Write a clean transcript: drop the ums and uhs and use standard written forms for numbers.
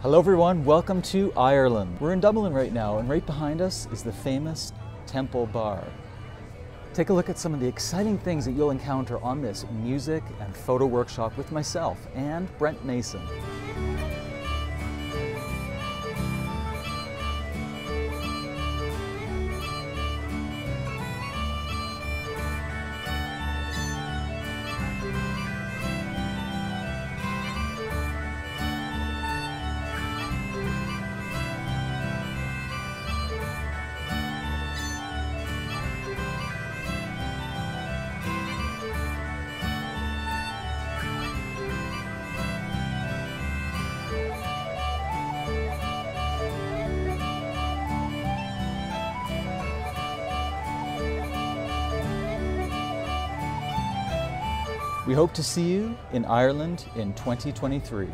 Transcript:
Hello everyone, welcome to Ireland. We're in Dublin right now, and right behind us is the famous Temple Bar. Take a look at some of the exciting things that you'll encounter on this music and photo workshop with myself and Brent Mason. We hope to see you in Ireland in 2023.